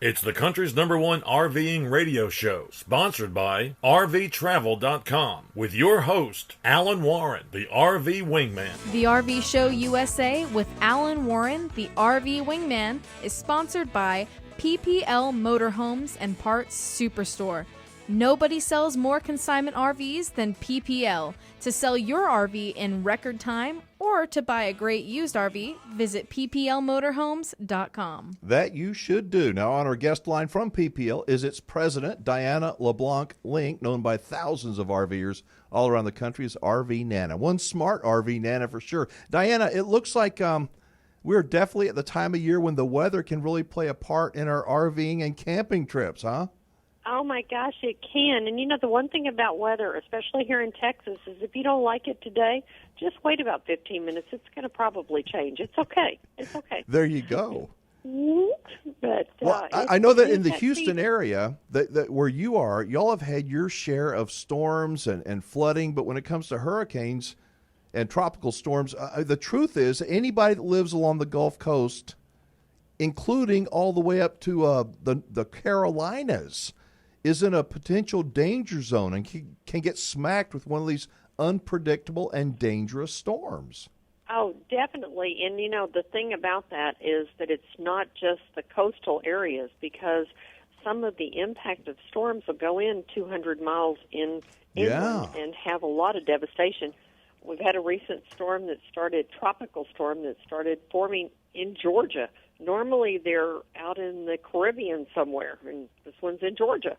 It's the country's #1 RVing radio show, sponsored by RVTravel.com, with your host, Alan Warren, the RV Wingman. The RV Show USA with Alan Warren, the RV Wingman, is sponsored by PPL Motorhomes and Parts Superstore. Nobody sells more consignment RVs than PPL. To sell your RV in record time or to buy a great used RV, visit pplmotorhomes.com. That you should do. Now, on our guest line from PPL is its president, Diana LeBlanc-Link, known by thousands of RVers all around the country as RV Nana. One smart RV Nana for sure. Diana, it looks like we're definitely at the time of year when the weather can really play a part in our RVing and camping trips, huh? Oh, my gosh, it can. And, you know, the one thing about weather, especially here in Texas, is if you don't like it today, just wait about 15 minutes. It's going to probably change. It's okay. It's okay. There you go. But well, I know that in the Houston area, that where you are, y'all have had your share of storms and flooding. But when it comes to hurricanes and tropical storms, the truth is anybody that lives along the Gulf Coast, including all the way up to the Carolinas, is in a potential danger zone and can get smacked with one of these unpredictable and dangerous storms. Oh, definitely. And, you know, the thing about that is that it's not just the coastal areas, because some of the impact of storms will go in 200 miles inland and have a lot of devastation. We've had a recent tropical storm that started forming in Georgia. Normally they're out in the Caribbean somewhere, and this one's in Georgia.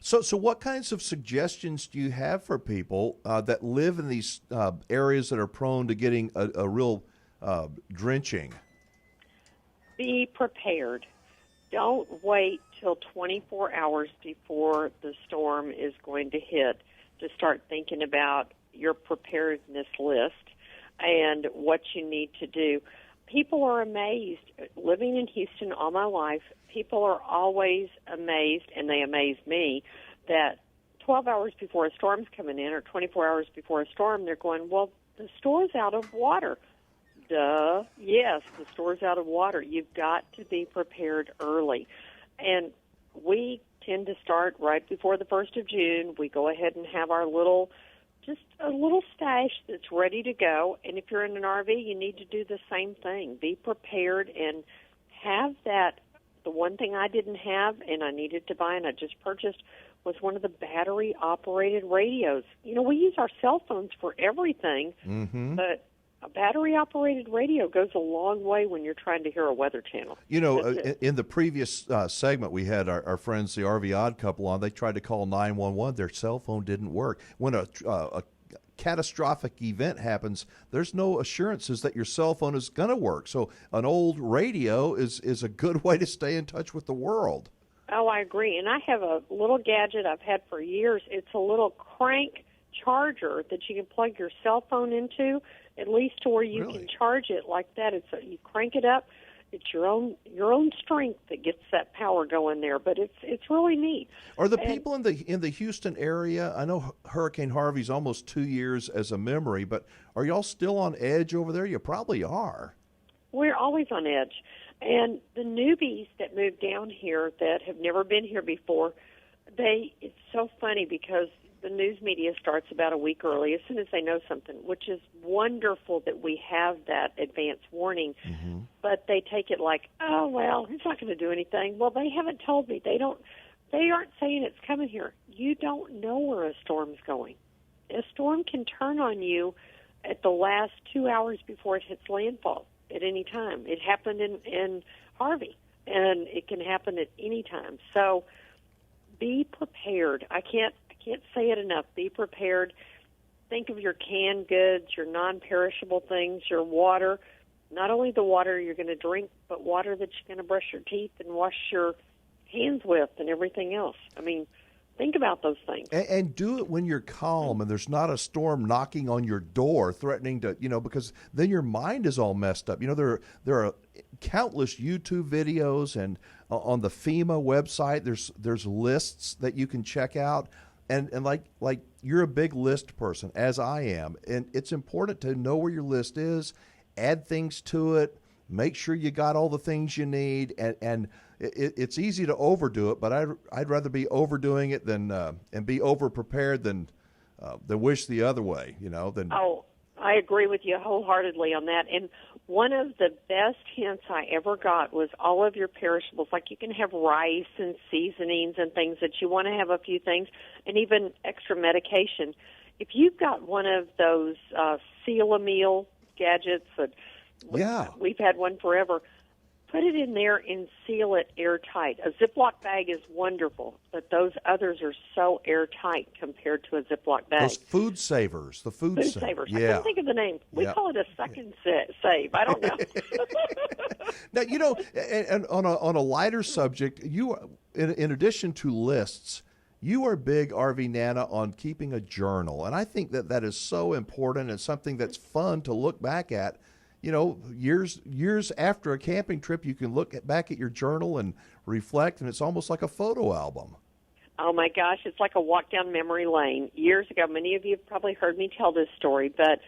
So what kinds of suggestions do you have for people that live in these areas that are prone to getting a real drenching? Be prepared. Don't wait till 24 hours before the storm is going to hit to start thinking about your preparedness list and what you need to do. People are amazed. Living in Houston all my life, people are always amazed, and they amaze me, that 12 hours before a storm's coming in or 24 hours before a storm, they're going, well, the store's out of water. Duh. Yes, the store's out of water. You've got to be prepared early. And we tend to start right before the 1st of June. We go ahead and have our just a little stash that's ready to go. And if you're in an RV, you need to do the same thing. Be prepared and have that. The one thing I didn't have and I needed to buy and I just purchased was one of the battery-operated radios. You know, we use our cell phones for everything, but a battery-operated radio goes a long way when you're trying to hear a weather channel. You know, in the previous segment, we had our friends, the RV Odd Couple, on. They tried to call 911. Their cell phone didn't work. When a catastrophic event happens, there's no assurances that your cell phone is going to work. So an old radio is a good way to stay in touch with the world. Oh, I agree. And I have a little gadget I've had for years. It's a little crank charger that you can plug your cell phone into, at least to where you can charge it like that. You crank it up. It's your own strength that gets that power going there, but it's really neat. Are the people in the Houston area? I know Hurricane Harvey's almost 2 years as a memory, but are y'all still on edge over there? You probably are. We're always on edge, and the newbies that move down here that have never been here before, it's so funny because the news media starts about a week early as soon as they know something, which is wonderful that we have that advance warning. But they take it like, oh, well, it's not going to do anything. Well, they haven't told me. They aren't saying it's coming here. You don't know where a storm's going. A storm can turn on you at the last 2 hours before it hits landfall at any time. It happened in Harvey, and it can happen at any time. So be prepared. I can't say it enough. Be prepared. Think of your canned goods, your non-perishable things, your water. Not only the water you're going to drink, but water that you're going to brush your teeth and wash your hands with and everything else. I mean, think about those things. And do it when you're calm and there's not a storm knocking on your door threatening to, because then your mind is all messed up. There are countless YouTube videos, and on the FEMA website, there's lists that you can check out. And like you're a big list person, as I am, and it's important to know where your list is, add things to it, make sure you got all the things you need, and it's easy to overdo it, but I'd rather be overdoing it than and be over-prepared than wish the other way, than... Oh, I agree with you wholeheartedly on that. And one of the best hints I ever got was all of your perishables. Like you can have rice and seasonings and things that you want to have a few things, and even extra medication. If you've got one of those seal-a-meal gadgets that we've had one forever, put it in there and seal it airtight. A Ziploc bag is wonderful, but those others are so airtight compared to a Ziploc bag. Those food savers, the food savers. Yeah. I can't think of the name. We call it a second save. I don't know. Now, and on a lighter subject, you, in addition to lists, you are big, RV Nana, on keeping a journal. And I think that is so important and something that's fun to look back at. Years after a camping trip, you can look back at your journal and reflect, and it's almost like a photo album. Oh, my gosh, it's like a walk down memory lane. Years ago, many of you have probably heard me tell this story, but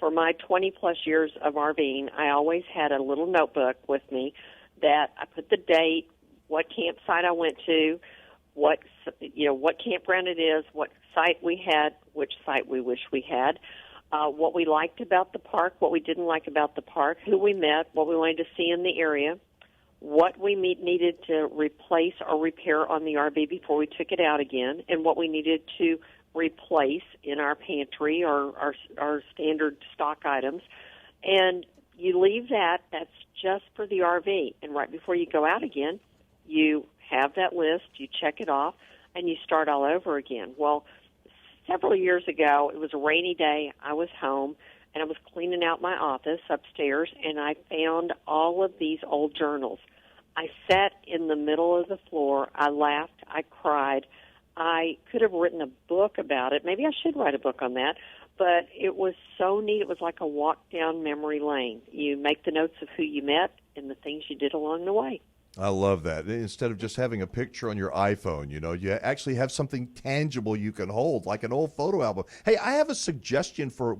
for my 20-plus years of RVing, I always had a little notebook with me that I put the date, what campsite I went to, what campground it is, what site we had, which site we wish we had, what we liked about the park, what we didn't like about the park, who we met, what we wanted to see in the area, what we needed to replace or repair on the RV before we took it out again, and what we needed to replace in our pantry or our standard stock items. And you leave that's just for the RV. And right before you go out again, you have that list, you check it off, and you start all over again. Well, several years ago, it was a rainy day. I was home, and I was cleaning out my office upstairs, and I found all of these old journals. I sat in the middle of the floor. I laughed. I cried. I could have written a book about it. Maybe I should write a book on that. But it was so neat. It was like a walk down memory lane. You make the notes of who you met and the things you did along the way. I love that. Instead of just having a picture on your iPhone, you actually have something tangible you can hold, like an old photo album. Hey, I have a suggestion for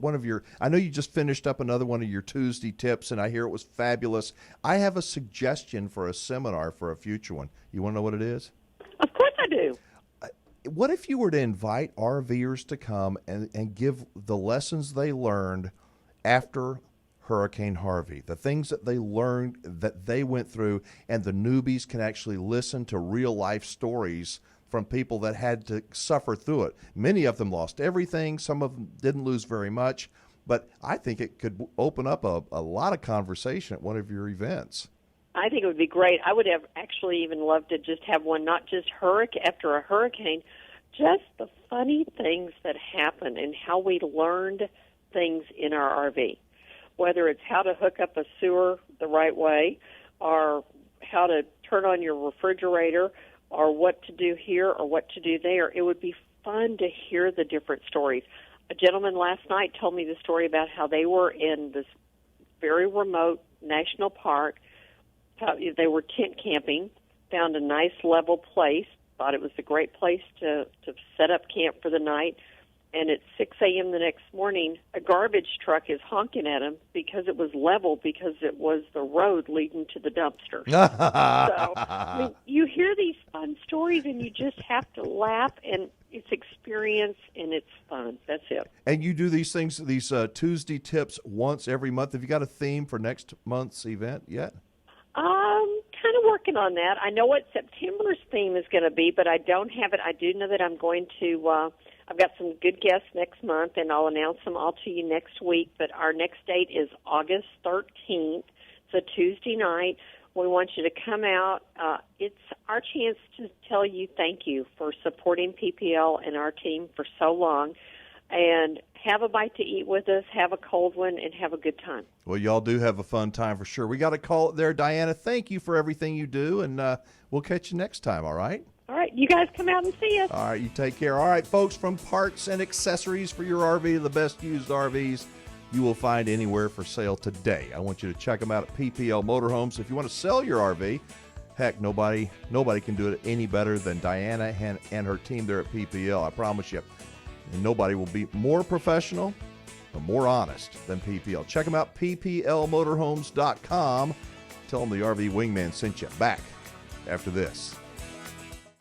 I know you just finished up another one of your Tuesday tips, and I hear it was fabulous. I have a suggestion for a seminar for a future one. You want to know what it is? Of course I do. What if you were to invite RVers to come and give the lessons they learned after Hurricane Harvey, the things that they learned, that they went through, and the newbies can actually listen to real-life stories from people that had to suffer through it. Many of them lost everything. Some of them didn't lose very much. But I think it could open up a lot of conversation at one of your events. I think it would be great. I would have actually even loved to just have one, not just after a hurricane, just the funny things that happen and how we learned things in our RV. Whether it's how to hook up a sewer the right way, or how to turn on your refrigerator, or what to do here or what to do there. It would be fun to hear the different stories. A gentleman last night told me the story about how they were in this very remote national park. They were tent camping, found a nice level place, thought it was a great place to set up camp for the night. And at 6 a.m. the next morning, a garbage truck is honking at them because it was level, because it was the road leading to the dumpster. So you hear these fun stories, and you just have to laugh, and it's experience, and it's fun. That's it. And you do these things, these Tuesday tips once every month. Have you got a theme for next month's event yet? Kind of working on that. I know what September's theme is going to be, but I don't have it. I do know that I'm going to... I've got some good guests next month, and I'll announce them all to you next week. But our next date is August 13th. It's a Tuesday night. We want you to come out. It's our chance to tell you thank you for supporting PPL and our team for so long. And have a bite to eat with us, have a cold one, and have a good time. Well, y'all do have a fun time for sure. We got to call it there. Diana, thank you for everything you do, and we'll catch you next time, all right? All right, you guys come out and see us. All right, you take care. All right, folks, from parts and accessories for your RV, the best used RVs you will find anywhere for sale today. I want you to check them out at PPL Motorhomes. If you want to sell your RV, heck, nobody can do it any better than Diana and her team there at PPL. I promise you. And nobody will be more professional or more honest than PPL. Check them out, pplmotorhomes.com. Tell them the RV Wingman sent you. Back after this.